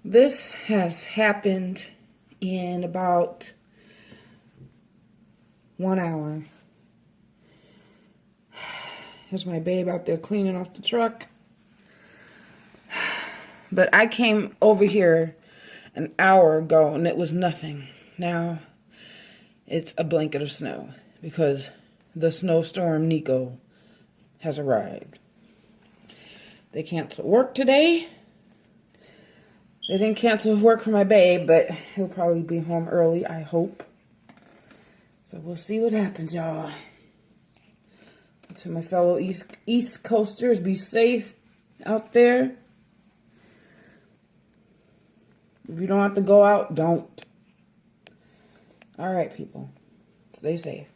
This has happened in about 1 hour. Here's my babe out there cleaning off the truck. But I came over here an hour ago and it was nothing. Now it's a blanket of snow because the snowstorm Nico has arrived. They canceled work today. They didn't cancel work for my babe, but he'll probably be home early, I hope. So we'll see what happens, y'all. To my fellow East Coasters, be safe out there. If you don't have to go out, don't. All right, people. Stay safe.